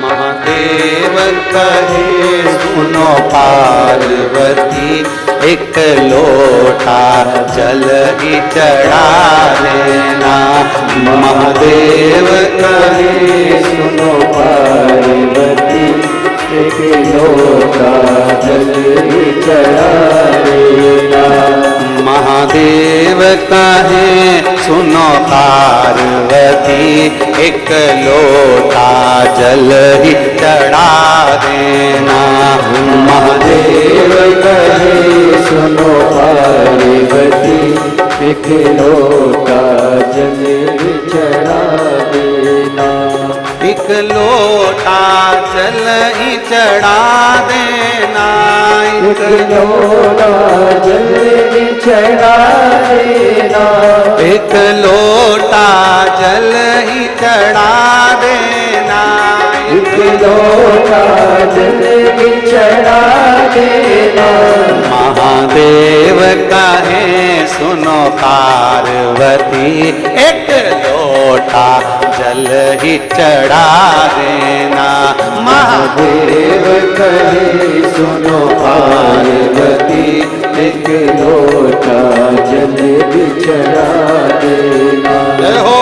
महादेव कहे सुनो पार्वती, एक लोटा जल ही चढ़ा देना। महादेव कहे सुनो पार्वती, एक लोटा जल ही चढ़ा देना। महादेव कहे सुनो पार्वती, एक लोटा जल ही चढ़ा देना। महादेव कहे सुनो पार्वती, एक लोटा जल ही चढ़ा देना। एक लोटा जल ही चढ़ा देना। एक लोटा जल ही चढ़ा देना। एक लोटा जल ही चढ़ा देना। एक लोटा जल ही चढ़ा देना। महादेव कहे सुनो पार्वती, एक लोटा जल ही चढ़ा देना। महादेव कहे सुनो पार्वती, एक लोटा जल ही चढ़ा देना। जय हो।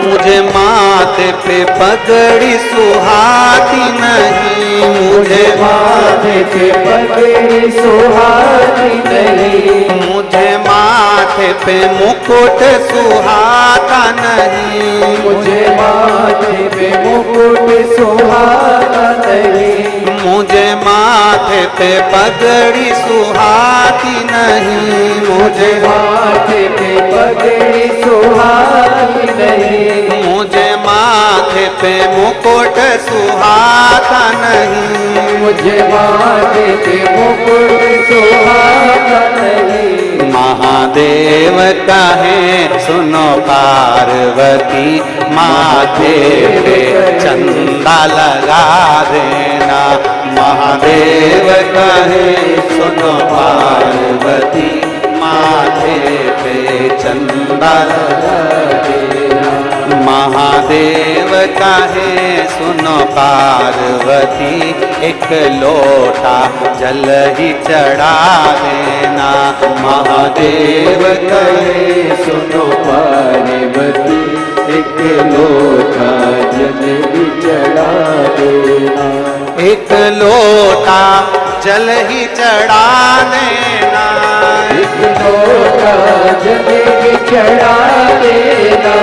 मुझे माथे पे पगड़ी सुहाती नहीं। मुझे माथे पे पगड़ी सुहाती नहीं। मुझे माथे पे मुकुट सुहाता नहीं। मुझे माथे पे मुकुट सुहाता नहीं। मुझे माथे पे पगड़ी सुहाती नहीं। मुझे माथे पे पगड़ी सुहाती नहीं। मुझे माथे पे मुकुट सुहाता नहीं। मुझे माथे पे मुकुट सुहाता नहीं। महादेव कहे सुनो पार्वती, माथे पे चंदा लगा देना। महादेव कहे सुनो पार्वती, माथे पे चंदा लगा देना। महादेव कहे सुनो पार्वती, एक लोटा जल ही चढ़ा देना। महादेव कहे सुनो पार्वती, एक लोटा जल ही चढ़ा देना। एक लोटा जल ही चढ़ा देना। एक लोटा जल ही चढ़ा देना।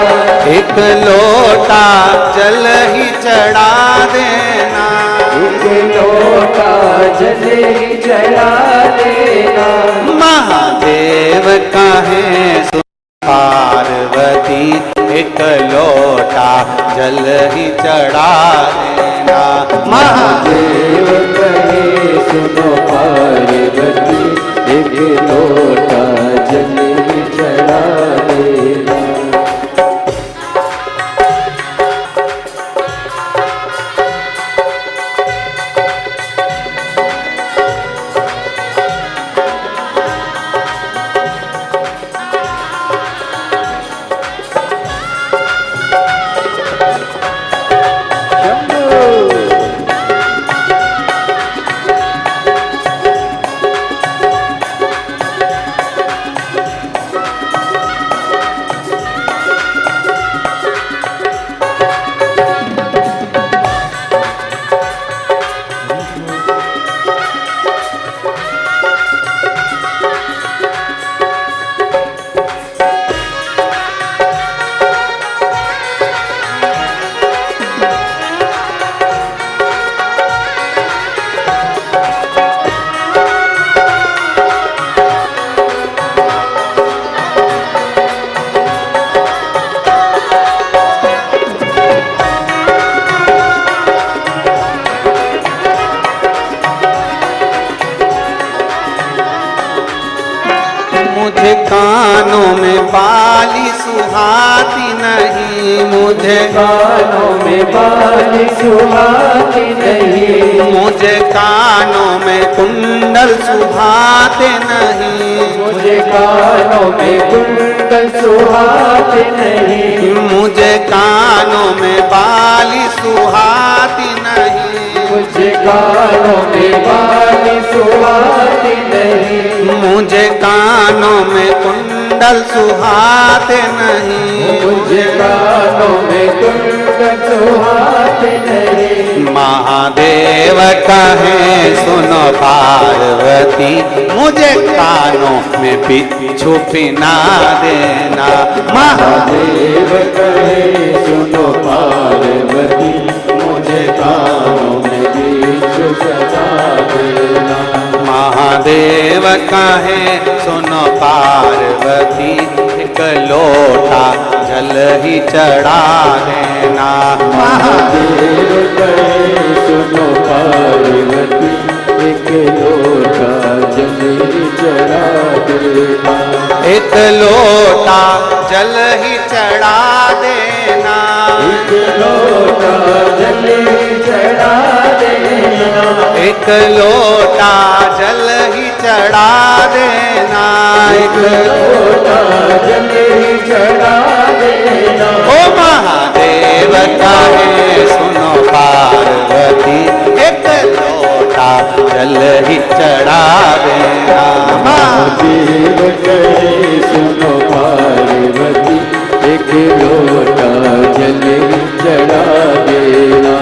एक लोटा जल ही चढ़ा देना। एक लोटा जल ही चढ़ा देना। महादेव कहे पार्वती, एक लोटा जल ही चढ़ा देना। महादेव कहे सुनो पार्वती, एक लोटा जल ही चढ़ा देना। कानों में बाली सुहाती नहीं, मुझे कानों में बाली सुहाती नहीं, मुझे कानों में कुंडल सुहाते नहीं, मुझे कानों में कुंडल सुहाते नहीं, मुझे कानों में बाली सुहाती नहीं, मुझे कानों में बाली सुहाती नहीं, मुझे कानों में कुंडल सुहाते नहीं, मुझे कानों में कुंडल सुहाते नहीं। महादेव कहे सुनो पार्वती, मुझे कानों में बिच्छू पिना देना। महादेव कहे सुनो पार्वती, मुझे कानों में बिच्छू सजा देना। महादेव कहे सुनो पार्वती, एक लोटा जल ही चढ़ा देना। महादेव कहे सुनो पार्वती, एक लोटा जल ही चढ़ा देना। एक लोटा जल ही चढ़ा देना, एक लोटा जल ही चढ़ा देना, एक लोटा जल ही चढ़ा देना, एक लोटा जल ही चढ़ा देना। ओ महादेव कहे सुनो पार्वती, एक लोटा जल ही चढ़ा देना। महादेव कहे सुनो पार्वती, एक लोटा जल ही चढ़ा देना।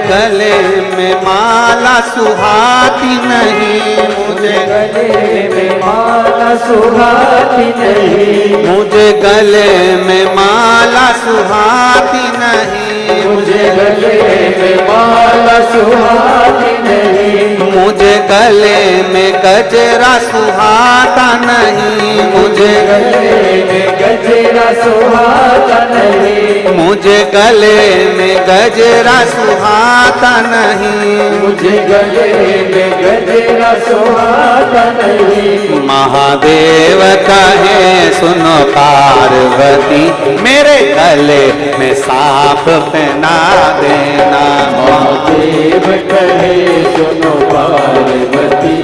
गले में माला सुहाती नहीं, मुझे गले में माला सुहाती नहीं, मुझे गले में माला सुहाती नहीं, मुझे गले में माला सुहाती नहीं, मुझे गले में गजरा सुहाता नहीं, मुझे गले में गजरा सुहाता नहीं, मुझे गले में गजरा सुहाता नहीं, मुझे गले में गजरा सुहाता नहीं। महादेव कहे सुनो पार्वती, मेरे गले में सांप पहना देना। महादेव कहे सुनो पार्वती,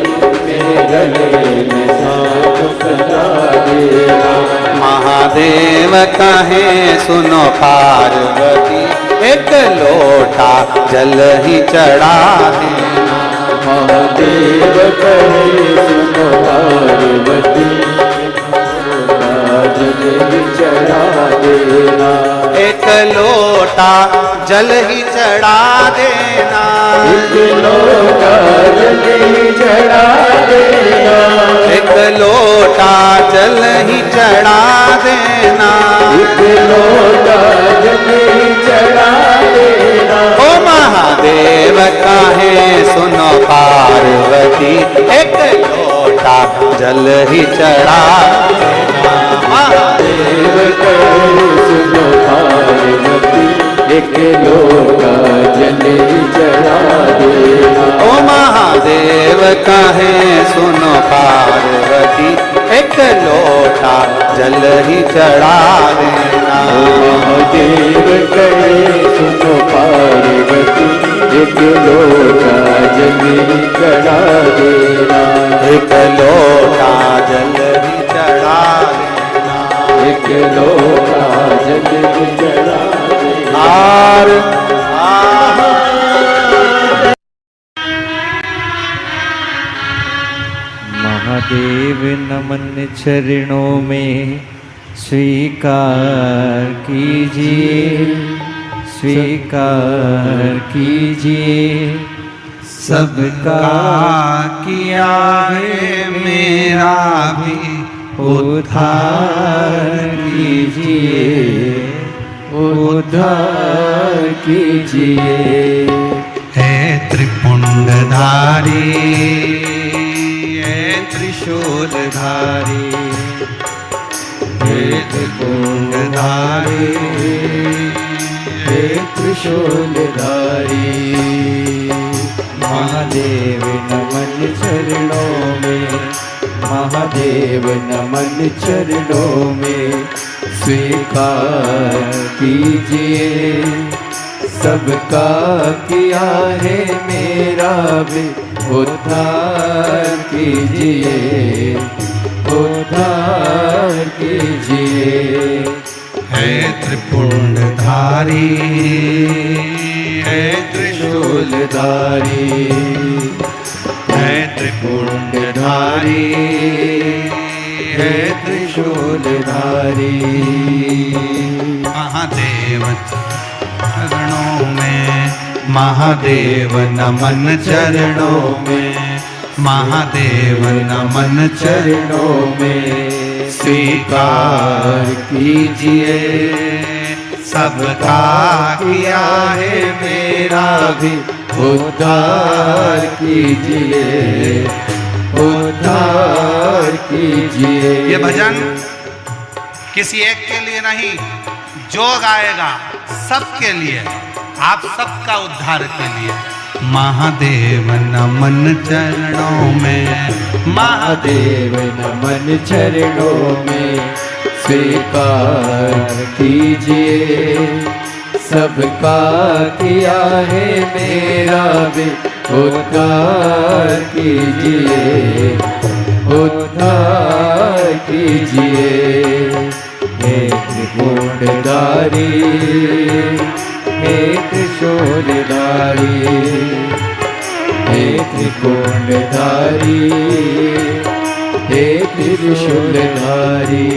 मेरे गले में सांप पहना देना। महादेव कहे सुनो पार्वती, एक लोटा जल ही चढ़ा देना। महादेव कहे सुनो पार्वती, जल चढ़ा देना। एक लोटा जल ही चढ़ा देना। एक लोटा जल ही चढ़ा देना। एक लोटा जल ही चढ़ा देना। एक लोटा जल ही चढ़ा देना। ओ महादेव कहे सुनो पार्वती, एक लोटा जल ही चढ़ा देना। महादेव कहे सुनो पार्वती, एक लोटा जल ही चढ़ा देना। ओ महादेव कहे सुनो पार्वती, एक लोटा जल ही चढ़ा देना। महादेव कहे सुनो पार्वती, एक लोटा जल ही चढ़ा देना। एक लोटा जल ही चढ़ा देना। एक लोटा जल ही चढ़ा देना। आर महादेव नमन चरणों में स्वीकार कीजिए, स्वीकार कीजिए। सबका किया है मेरा भी उद्धार कीजिए, उद्धार कीजिए। है त्रिपुंडधारी, है त्रिशूलधारी, हे त्रिपुंडधारी, हे त्रिशूलधारी। महादेव नमन चरणों में, महादेव नमन चरणों में स्वीकार कीजिए। सबका किया है मेरा भी उद्धार कीजिए, उद्धार कीजिए। है त्रिपुंडधारी, है त्रिशूलधारी, है त्रिपुंडधारी, है त्रिशूलधारी। महादेव चरणों में, महादेव नमन चरणों में, महादेव नमन चरणों में स्वीकार कीजिए। सबका किया है मेरा भी उद्धार कीजिए, उद्धार कीजिए। ये भजन किसी एक के लिए नहीं, जो गाएगा सबके लिए, आप सबका उद्धार के लिए। महादेव नमन चरणों में, महादेव नमन चरणों में स्वीकार कीजिए। सबका किया है मेरा भी उद्धार कीजिए, उद्धार कीजिए। हे त्रिपुंडधारी, हे त्रिशूलधारी, हे त्रिपुंडधारी, हे त्रिशूलधारी।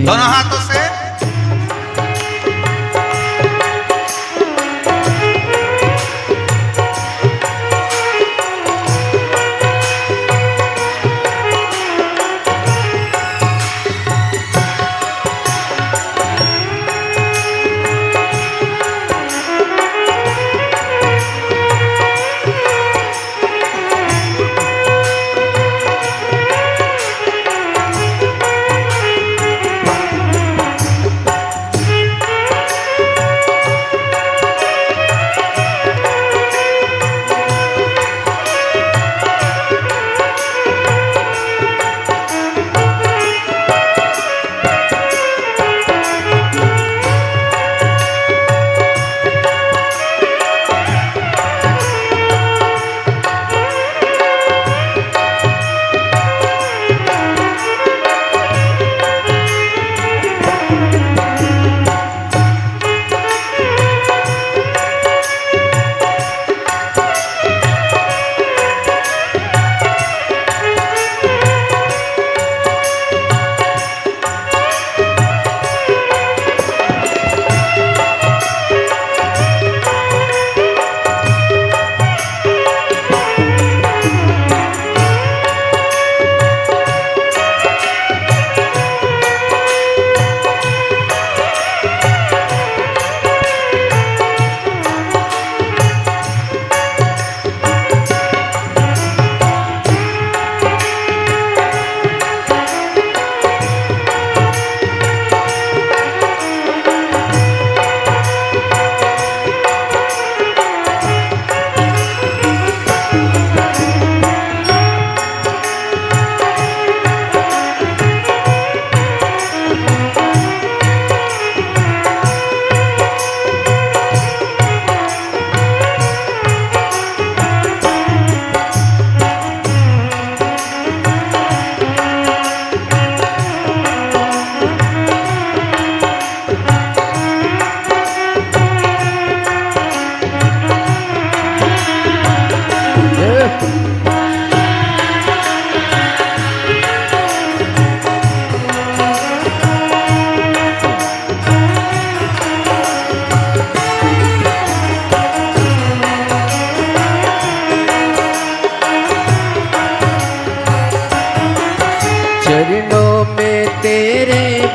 दोनों हाथों से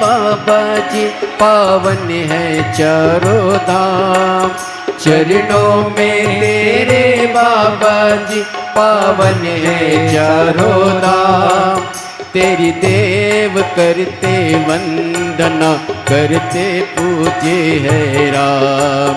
बाबा जी पावन है चारों धाम, चरणों में तेरे बाबा जी पावन है चारों धाम। तेरी देव करते वंदना करते पूजे है राम,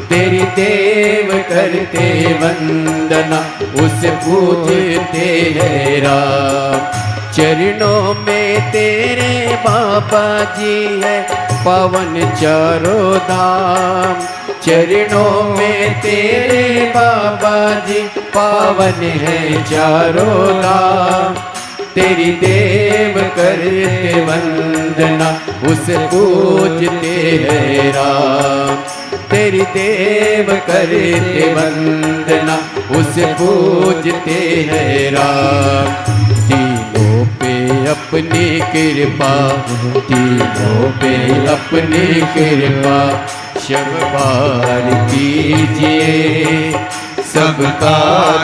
तेरी देव करते वंदना उसे पूजते है राम। चरणों में तेरे बाबा जी है पावन चारों धाम, चरणों में तेरे बाबा जी पावन है चारों धाम। तेरी देव करते वंदना उसे पूजते है राम, तेरी देव करते वंदना उसे पूजते है राम। तीनों पे अपनी कृपा, तीनों पे अपनी कृपा शब्बार कीजिए। सबका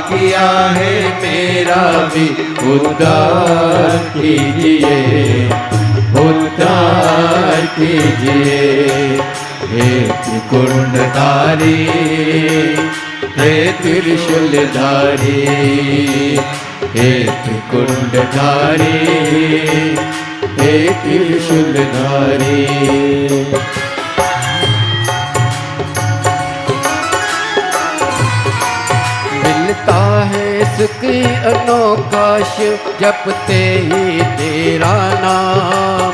किया है मेरा भी उद्धार कीजिए, उद्धार कीजिए। हे त्रिकुंडधारी, हे त्रिशूलधारी, हे त्रिकुंडधारी, हे त्रिशूलधारी। मिलता है सुख अनोखा शिव जपते ही तेरा नाम,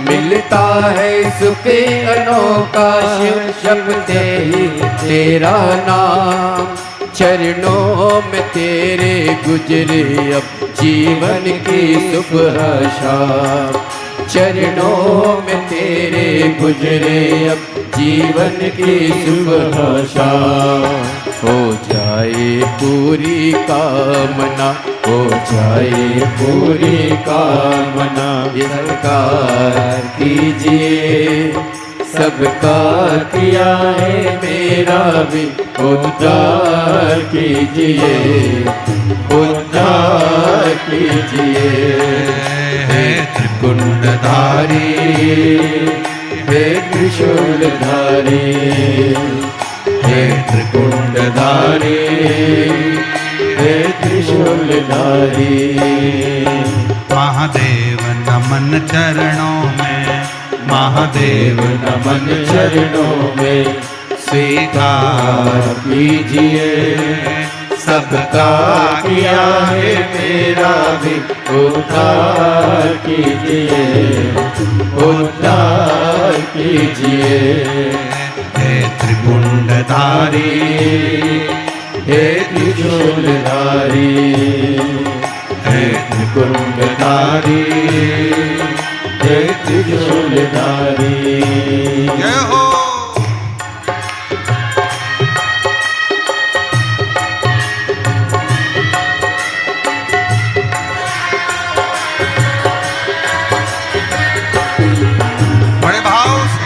मिलता है सुख अनोखा शिव जपते ही तेरा नाम। चरणों में तेरे गुजरे अब जीवन की सुबह शाम, चरणों में तेरे गुजरे अब जीवन की सुबह शाम। हो जाए पूरी कामना, हो जाए पूरी कामना। सरकार कीजिए, सबका किया है मेरा भी उद्धार कीजिए, उद्धार कीजिए। हे त्रिकुंडधारी, हे त्रिशूलधारी, हे त्रिकुंडधारी, हे त्रिशूलधारी। महादेव नमन चरणों में, महादेव नमन चरणों में। स्वीकार कीजिए, सबका किया है मेरा भी उद्धार कीजिए, उद्धार कीजिए। हे त्रिकुंडधारी, हे त्रिशूलधारी, हे त्रिकुंडधारी, हे त्रिशूलधारी। जय हो। बड़े भाव से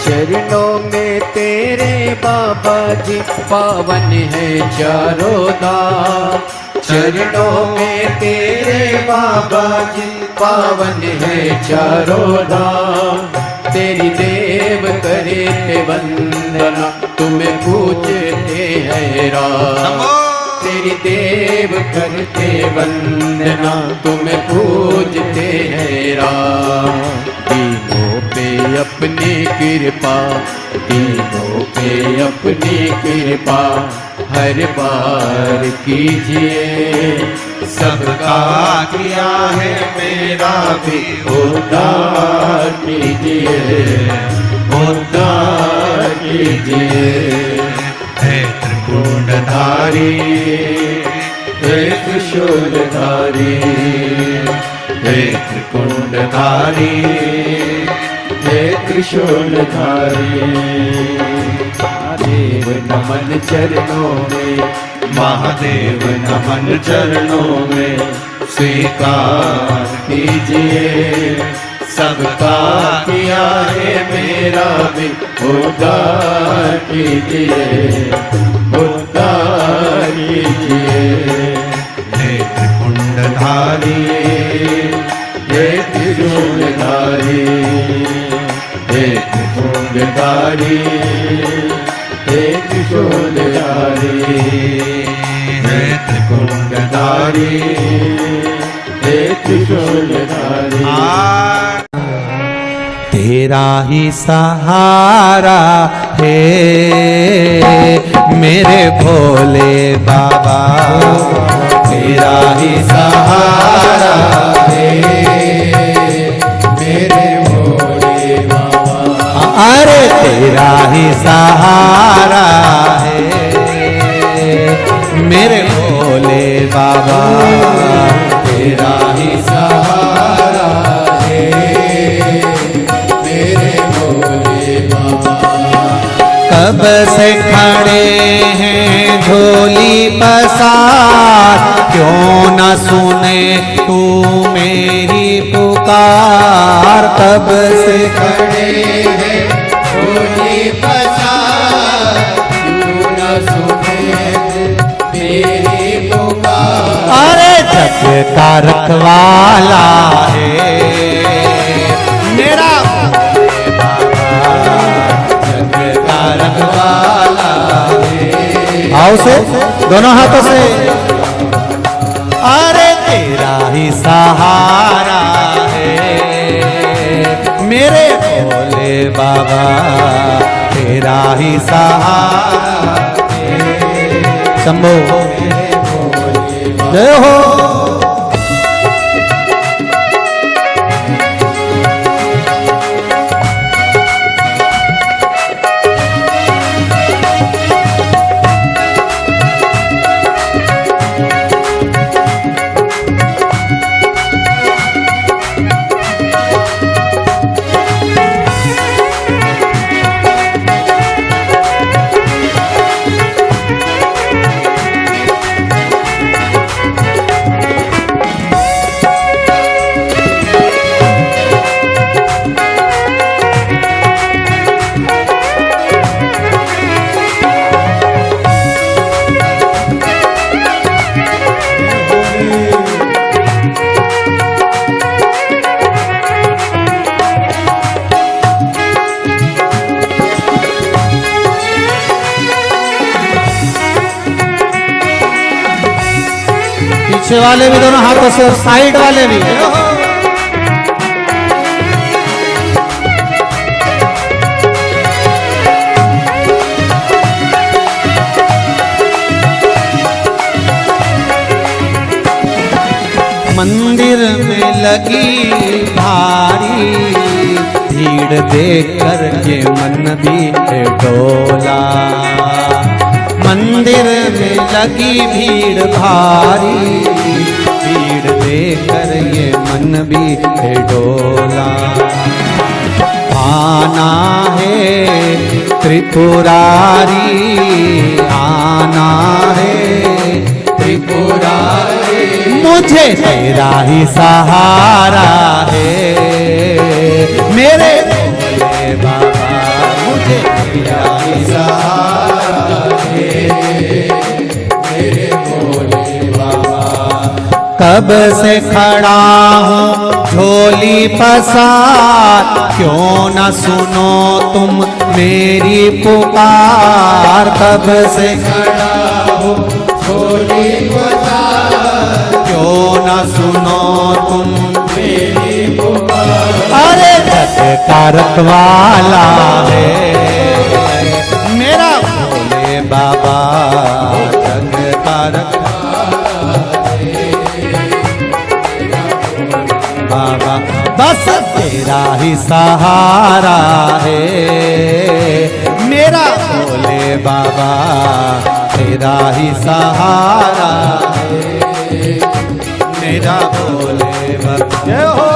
चरणों में तेरे बाबा जी पावन है चारों धाम। चरणों में तेरे बाबा जी पावन है चारों धाम। तेरी देव करे ते वंदना तुम्हें पूजते हैं राम। तेरी देव करते वंदना तुम्हें पूजते हैं राम। तीनों पे अपनी कृपा, तीनों पे अपनी कृपा हर बार कीजिए। सबका किया है मेरा भी उद्धार कीजिए, उद्धार कीजिए। हे त्रिपुंडधारी, हे त्रिशूलधारी, हे त्रिपुंडधारी, हे त्रिशूलधारी। महादेव नमन चरणों में, महादेव नमन चरणों में स्वीकार कीजिए। सबका किया है मेरा भी उद्धार कीजिए, उद्धार कीजिए। हे त्रिपुंडधारी, हे त्रिशूलधारी, हे त्रिपुंडधारी, हे त्रिशूलधारी, हे त्रिपुंडधारी, हे त्रिशूलधारी। तेरा ही सहारा है मेरे भोले बाबा, तेरा ही सहारा है मेरे भोले बाबा। अरे तेरा ही सहारा है मेरे भोले बाबा, तेरा ही सहारा है मेरे भोले बाबा। कब से खड़े हैं झोली पसार, क्यों न सुने तू मेरी पुकार। कब से खड़े हैं झोली पसार, क्यों न सुने मेरी पुकार। अरे जग का रखवाला है मेरा जग का रखवाला है। आओ से दोनों हाथों से। अरे तेरा ही सहारा है मेरे भोले बाबा, तेरा ही सहारा है। शंभो जय हो। पीछे वाले भी दोनों हाथों से और साइड वाले भी। लगी भारी, भीड़ देखकर ये मन भी है डोला। मंदिर में लगी भीड़ भारी, भीड़ देखकर ये मन भी है डोला। आना है त्रिपुरारी, आना है त्रिपुरारी, मुझे तेरा ही सहारा है मेरे भोले बाबा, मुझे तेरा ही सहारा है मेरे भोले बाबा। कब से खड़ा हूँ झोली पसार, क्यों न सुनो तुम मेरी पुकार। कब से खड़ा हूँ झोली पसार, क्यों न सुनो तुम मेरी पुकार। अरे जग का रखवाला है मेरा भोले बाबा, जग का रखवाला बाबा, बस तेरा ही सहारा है मेरा भोले बाबा, तेरा ही सहारा है मेरा भोले बाबा। जय हो।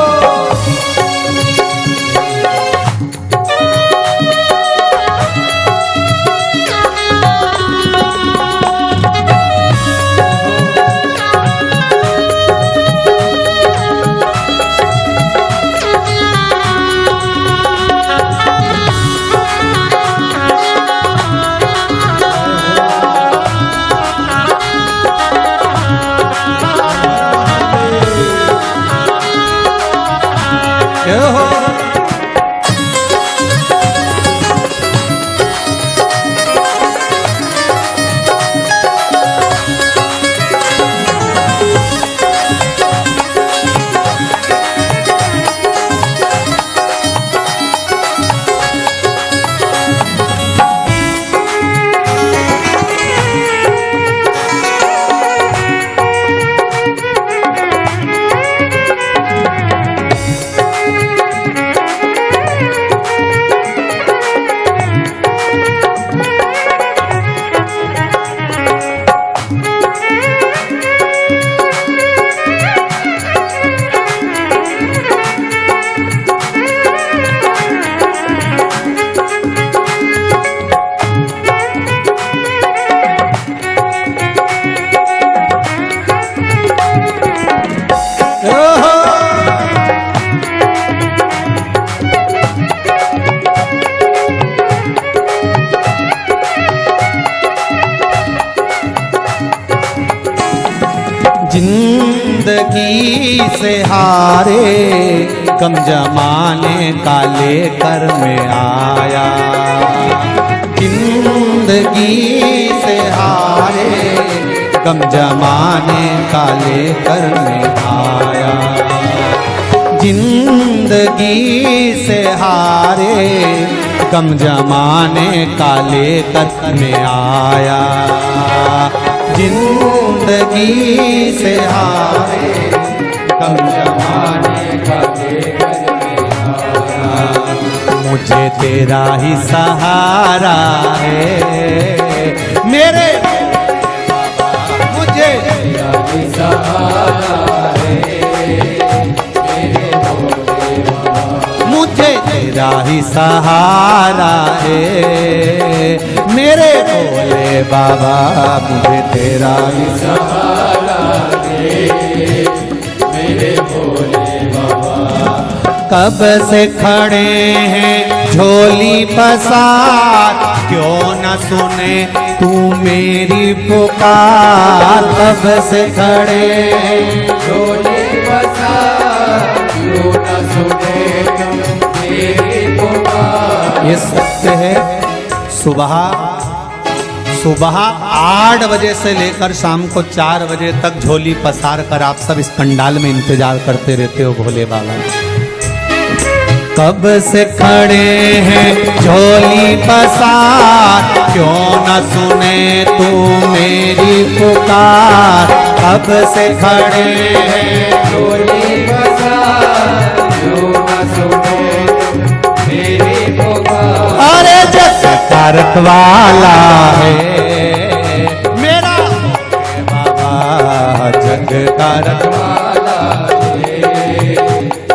जिंदगी से हारे गम जमाने का लेकर मैं आया, जिंदगी से हारे गम जमाने का लेकर मैं आया। जिंदगी से हारे गम जमाने का लेकर मैं आया, जिंदगी से हारे गम जमाने का लेकर मैं आया। मुझे तेरा ही सहारा है मेरे बाबा, मुझे तेरा ही सहारा है मेरे भोले बाबा, मुझे तेरा ही सहारा है मेरे भोले बाबा, मुझे तेरा ही सहारा है मेरे भोले बाबा। कब से खड़े हैं झोली पसार, क्यों न सुने तू मेरी पुकार। कब से खड़े हैं झोली पसार, क्यों न सुने तू मेरी पुकार। ये सत्य है। सुबह 8 बजे से लेकर शाम को 4 बजे तक झोली पसार कर आप सब इस पंडाल में इंतजार करते रहते हो भोले बाबा। कब से खड़े हैं झोली पसार, क्यों न सुने तू मेरी पुकार। कब से खड़े हैं झोली पसार, पुकार, जो न सुने तो मेरी पुकार। अरे जग कारक वाला है मेरा बाबा, जग कारक वाला है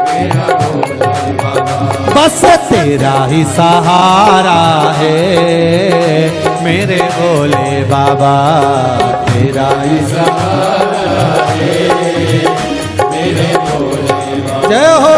मेरा भोले बाबा। बस तेरा ही सहारा है मेरे भोले बाबा, तेरा ही सहारा है मेरे भोले बाबा। जय हो।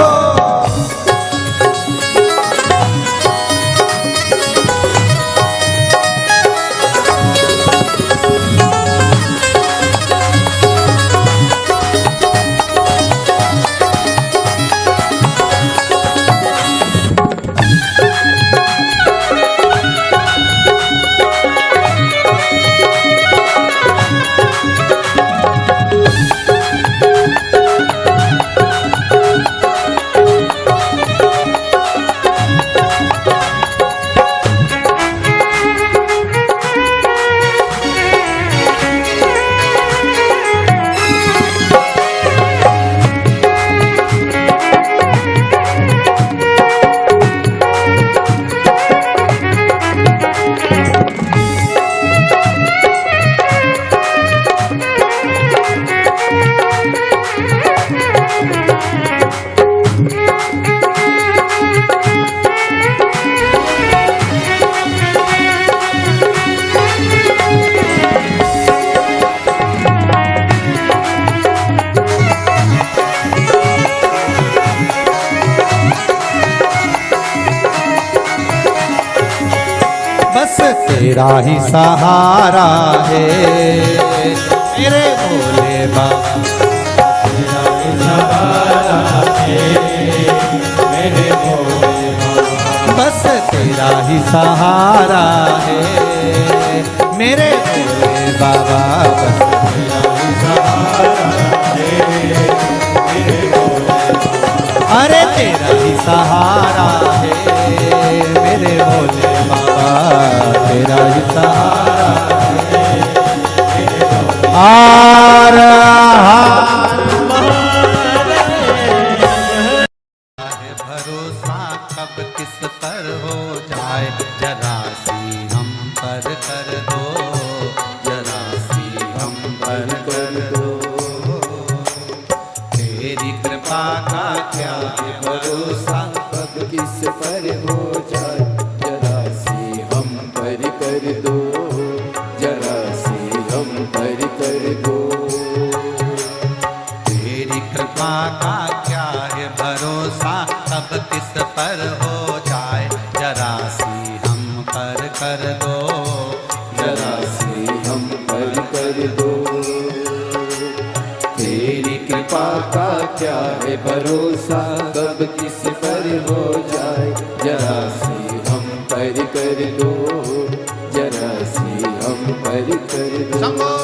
बस तेरा ही सहारा है मेरे भोले बाबा, तेरा ही सहारा है मेरे भोले बाबा। बस तेरा ही सहारा है मेरे भोले बाबा, बस तेरा ही सहारा है मेरे भोले बाबा। अरे तेरा ही सहारा है मेरे भोले बाबा, तेरा ही सहारा है मेरे भोले। हार भरोसा कब किस पर हो जाए, जरा सी हम पर कर दो, जरा सी हम पर कर दो। तेरी कृपा का क्या है भरोसा, कब किस पर हो जाए, जरा सी हम पर कर दो, जरा सी हम पर कर दो। तेरी कृपा का क्या है भरोसा, कब किस पर हो जाए, जरा सी हम पर कर दो, जरा सी हम पर कर दो। तेरी कृपा का क्या है भरोसा, कब किस पर हो जाए, जरा सी हम पर कर दो, जरा सी हम पर कर दो।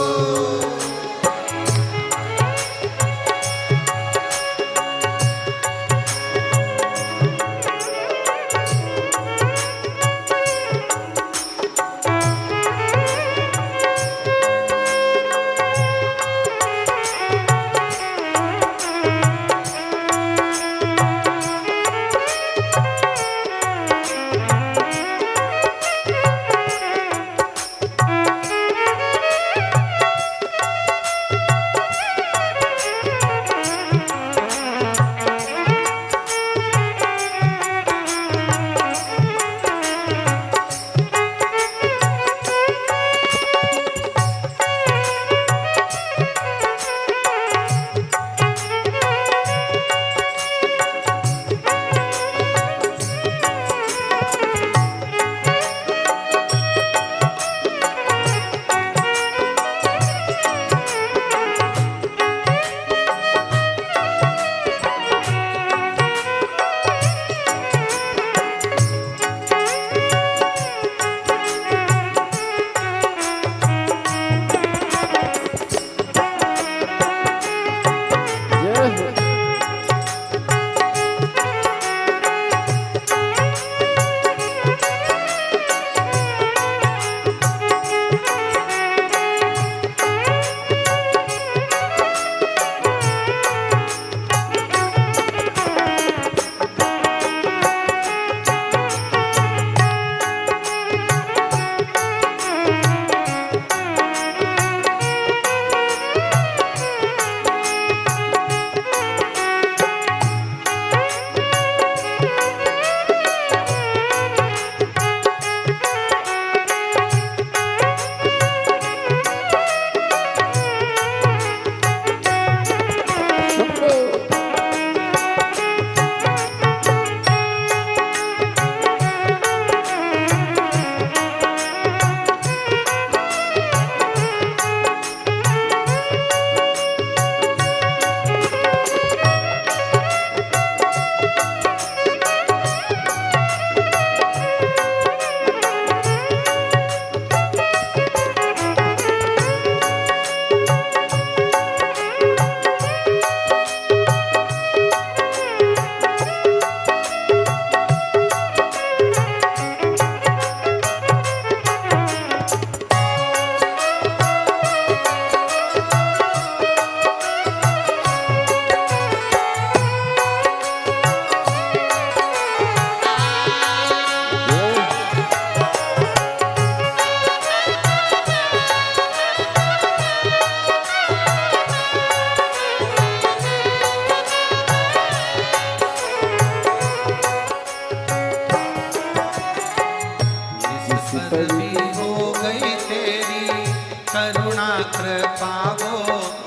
पावो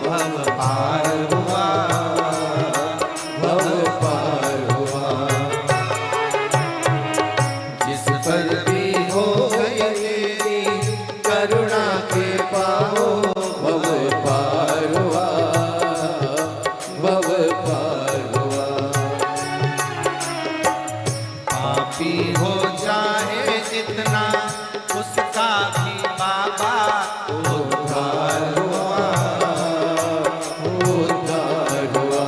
भव पार हुआ, भव पार हुआ। जिस पर भी हो गए तेरी करुणा के पाओ, भव पार हुआ, भव पार हुआ। पापी हो चाहे जितना उसका भी बाबा उद्धार हुआ, उद्धार हुआ।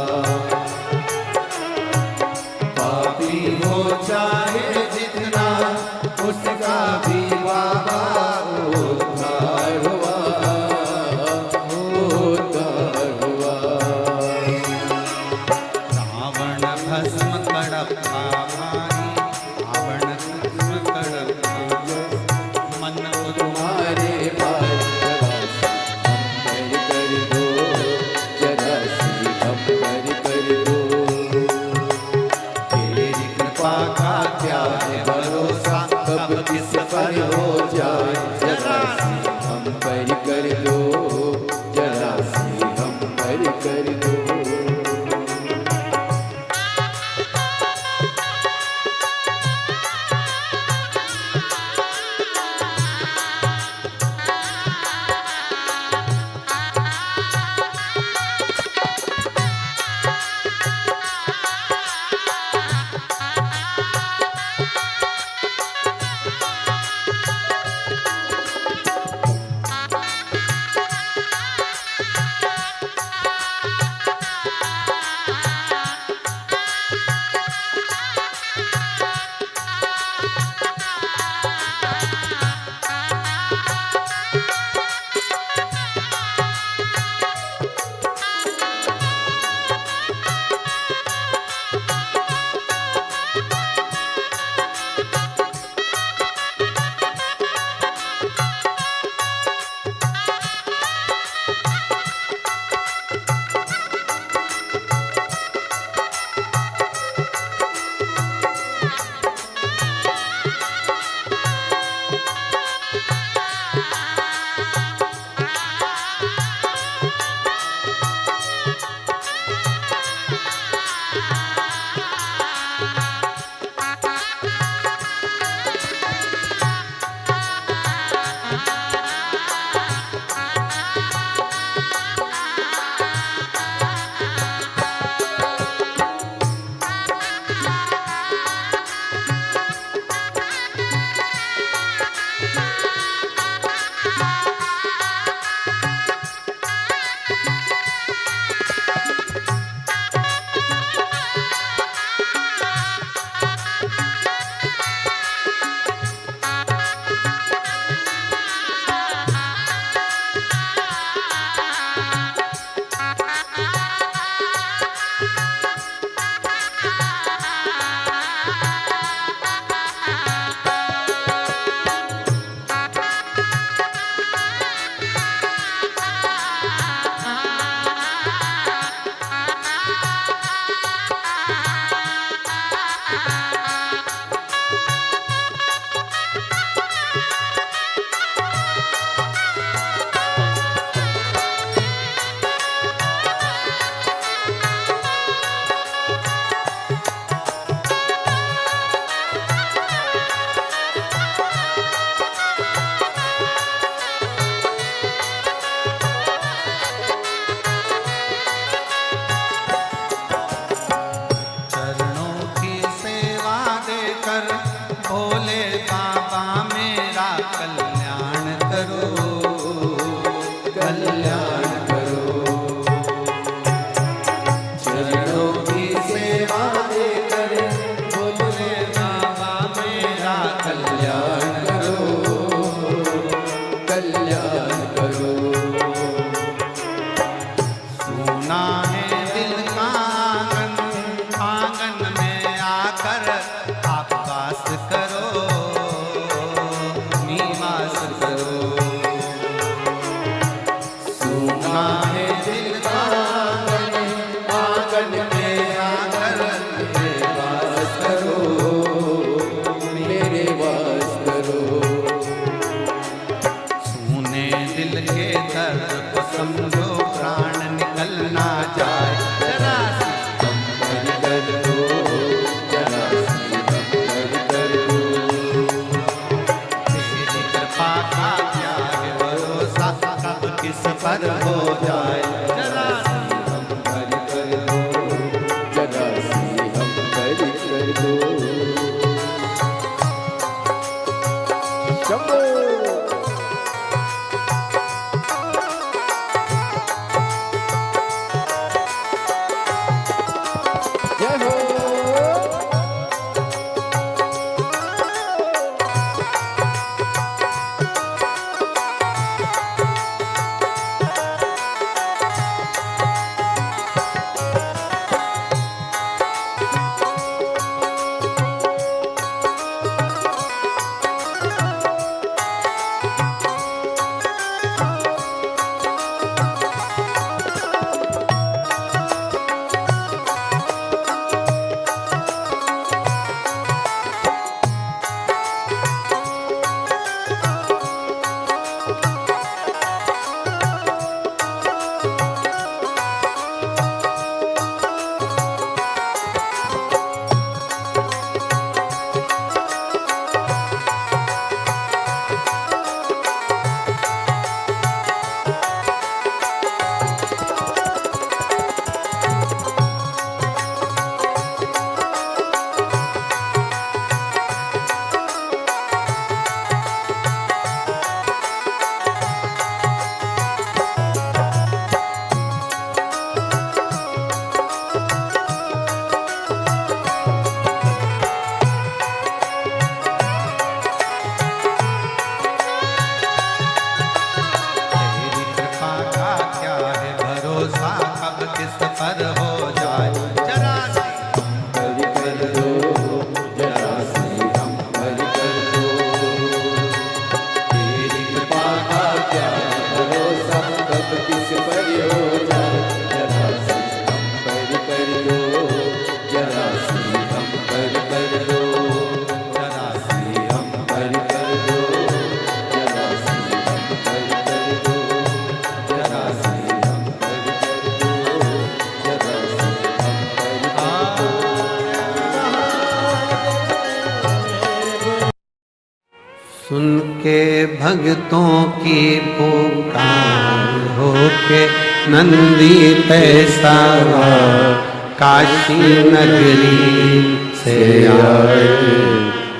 पापी हो चाहे जितना उसका भी बाबा उद्धार हुआ, उद्धार हुआ। रावण भस्म कड़प्पा भाई, रावण भस्म कड़प्पा मन को तुम्हारे भाई जरा सी हम पर कर दो, तेरी कृपा का क्या है भरोसा, कब किस पर हो जाए जरा सी हम पर कर दो, जरा सी हम पर कर दो। आंगन में आकर दो। शंभो जय हो। तेरी कृपा का क्या है भरोसा, कब किस पर हो जाए जरा सी हरि कर दो, जरा सी हम हरि कर दो। तेरी कृपा का क्या भरोसा, कब किस पर हो जाए जरा सी हम हरि कर दो। जरा सी हम हरि कर दो। जरा सी हम हरि कर दो। जरा सी हम हरि कर दो। जरा सी हम हरि कर दो। जरा सी हम हरि कर दो। सुन के भक्तों की पुकार, होके नंदी पे सवार काशी नगरी से आए।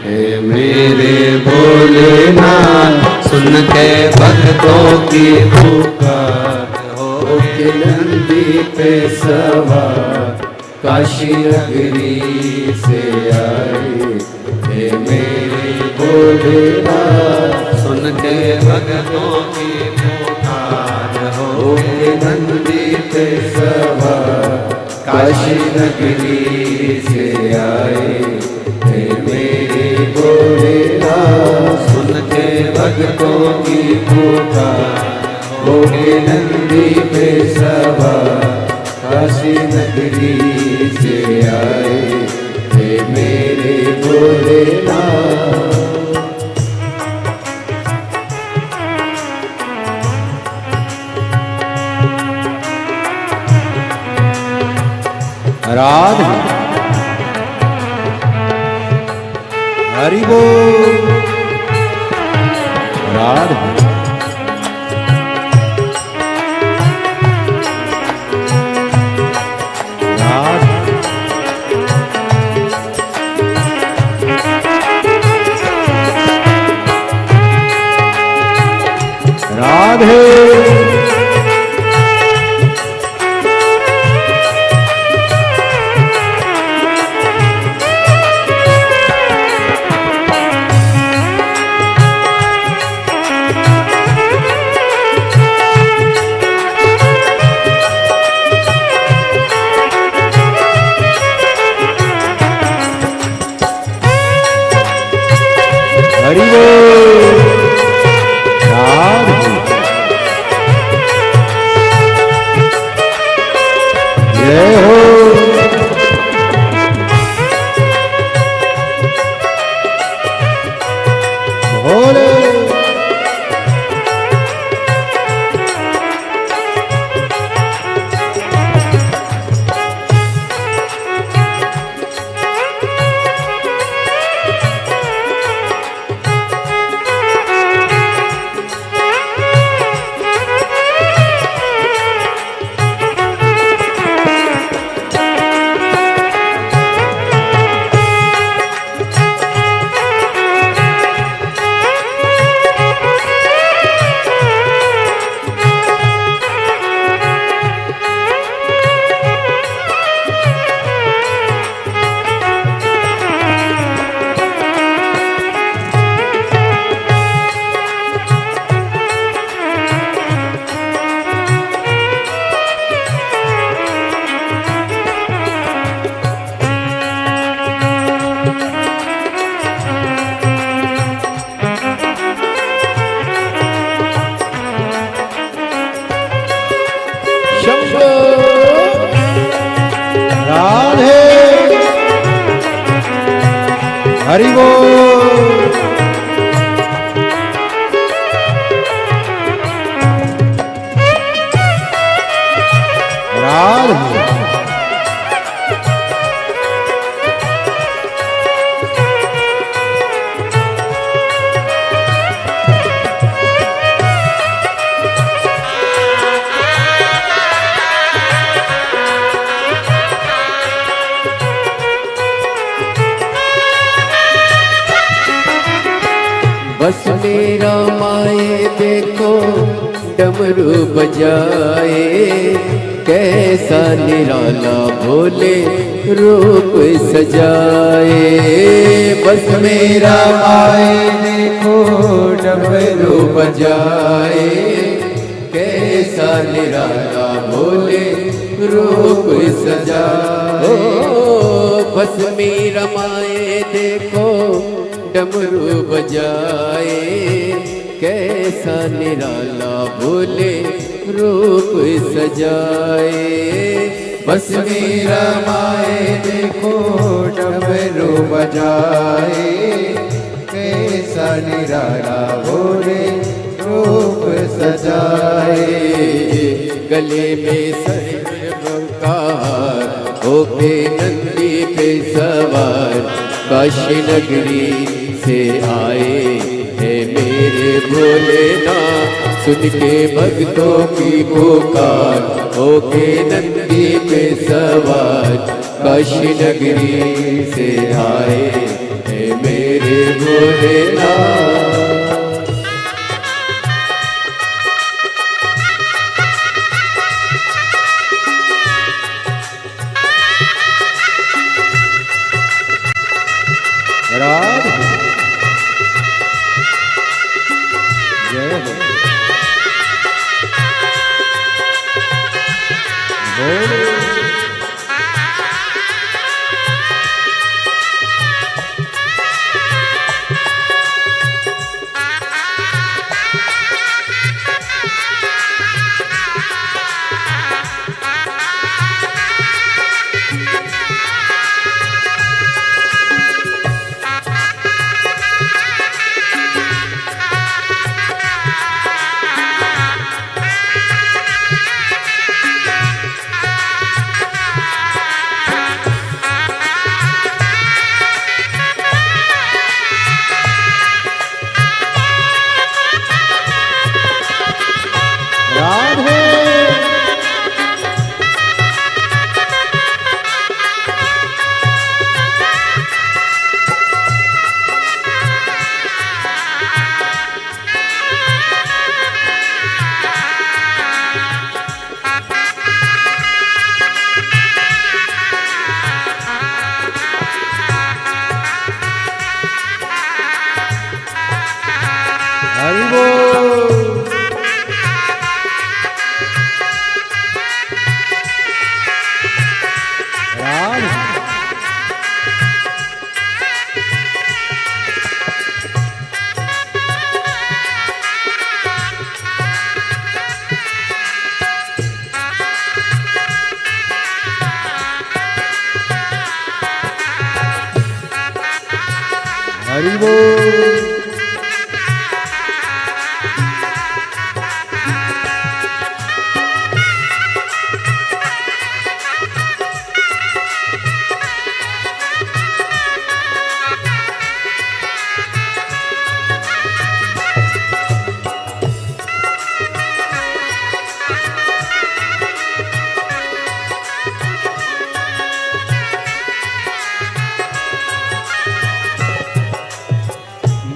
हे मेरे भोलेनाथ, सुन के भक्तों की पुकार, होके नंदी पे सवार काशी नगरी से आए। हे मेरे भोलेनाथ, सुन के भक्तों की पुकार, होके नंदी पे सवार काशी नगरी से आए। हे मेरे भोलेनाथ, सुन के भक्तों की पुकार, होके नंदी पे सवार काशी नगरी से आए। हे मेरे भोलेनाथ। राधे हरि बोल। राधे राधे हरि बोल। राधे जय हो। भोले हरि बोल। राधे बस मेरा माए देखो डमरू बजाए, कैसा निराला भोले रूप सजाए। बस मेरा माए देखो डमरू बजाए, कैसा निराला भोले रूप सजाए। बस मेरा माए देखो डमरू बजाए, कैसा निराला भोले रूप सजाए। बस मेरा माए देखो डमरू बजाए, कैसा निराला भोले रूप सजाए। गले में सरवर का होके नंदी पे सवार, काशी नगरी से आए हैं मेरे भोलेनाथ। सुन के भक्तों की पुकार, होके नंदी पे सवार, काशी नगरी से आए हैं मेरे भोलेनाथ। राधे जय हो बोले। हरि बोल। राधे हरि बोल।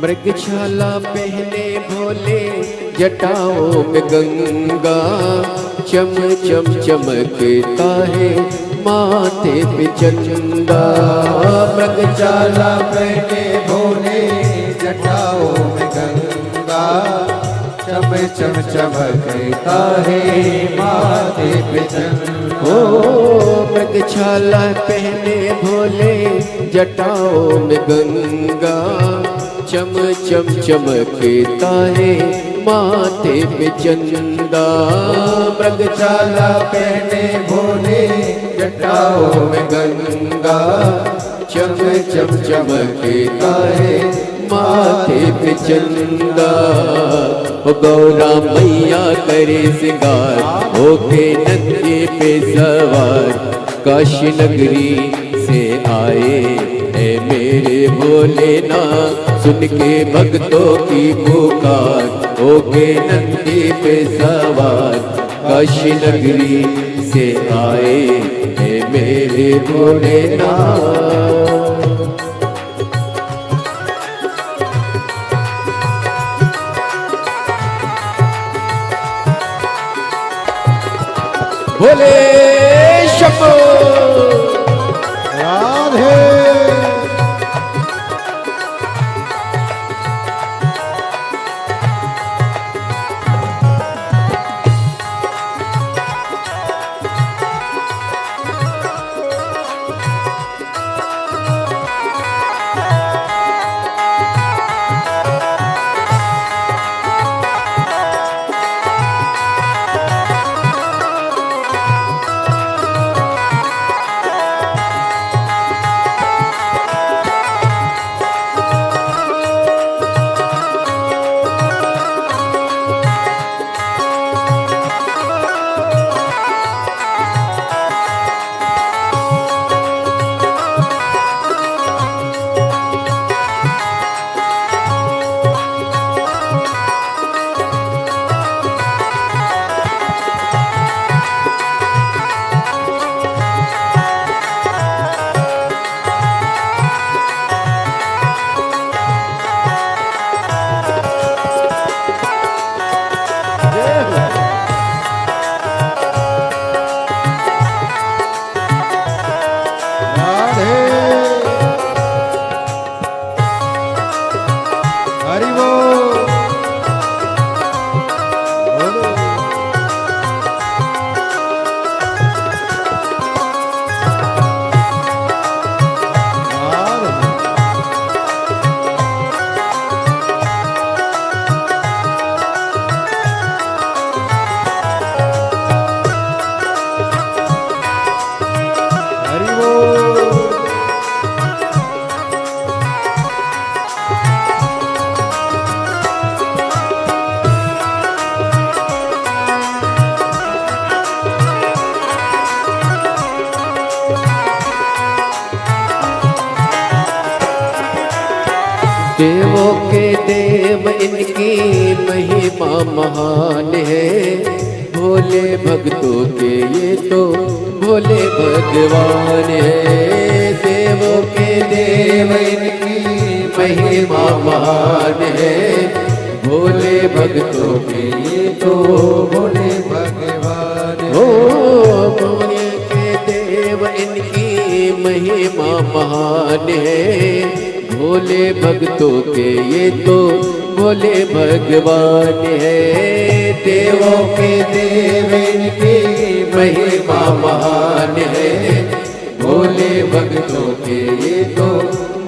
मृगशाला पहने भोले जटाओं में गंगा, चम चम चमकता है माथे पे चंदा। मृगशाला पहने भोले जटाओं में गंगा, चम चम चमकता है माथे पे चंदा। ओ मृगशाला पहने भोले जटाओं में गंगा, चम चम चमकता है माथे पे चंदा। मृगशाला पहने भोले जटाओं में गंगा, चम चम चमकता है माथे पे चंदा। ओ गौरा मैया करे सिंगार होके नंदी पे सवार, काशी नगरी से आए है मेरे भोलेनाथ, सुन के भक्तों की पुकार होके नंदी पे सवार, काशी नगरी से आए है मेरे भोलेनाथ। भोले शंभो राधे। देवों के देव इनकी महिमा महान है, भोले भक्तों के ये तो भोले भगवान है। देवों के देव इनकी महिमा महान है, भोले भक्तों के ये तो भोले भगवान है। ओ भोले के देव इनकी महिमा महान है, भोले भक्तों के ये तो भोले भगवान है। देवों के देव इनकी महिमा महान है, भोले भक्तों के ये तो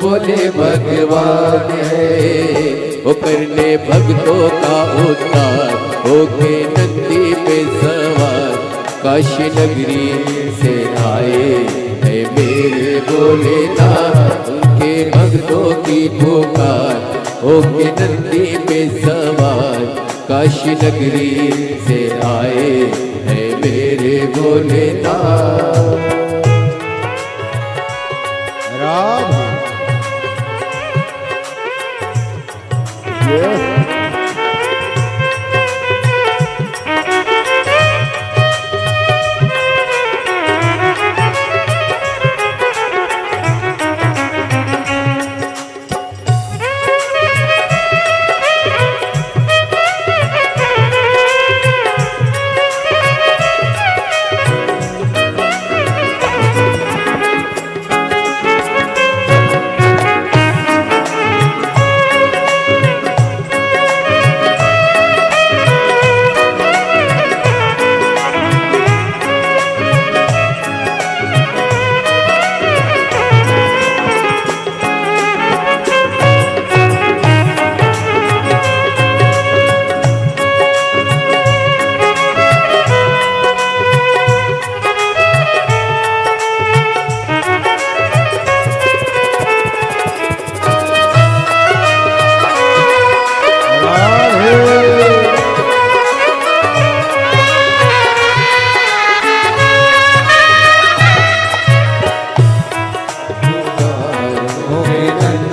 भोले भगवान है। वो करने भक्तों का उद्धार होके नंदी पे सवार, काशी नगरी से आए है मेरे भोलेनाथ, उनके भक्तों की पुकार होके नंदी पे सवार, काशी नगरी से आए है मेरे भोलेनाथ। राधे।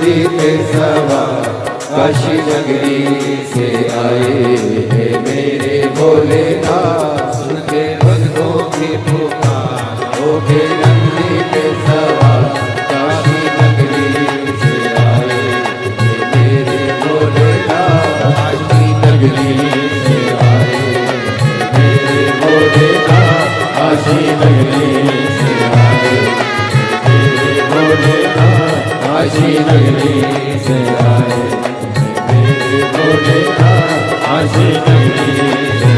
नंदी पे सवार काशी नगरी से आए हैं मेरे भोलेनाथ। सुन के भक्तों की पुकार हो के नंदी पे सवार काशी नगरी से आए हैं मेरे भोलेनाथ। काशी नगरी से आए हैं मेरे भोलेनाथ। काशी नगरी से आए मेरे भोलेनाथ। काशी नगरी से आए मेरे भोलेनाथ। काशी नगरी से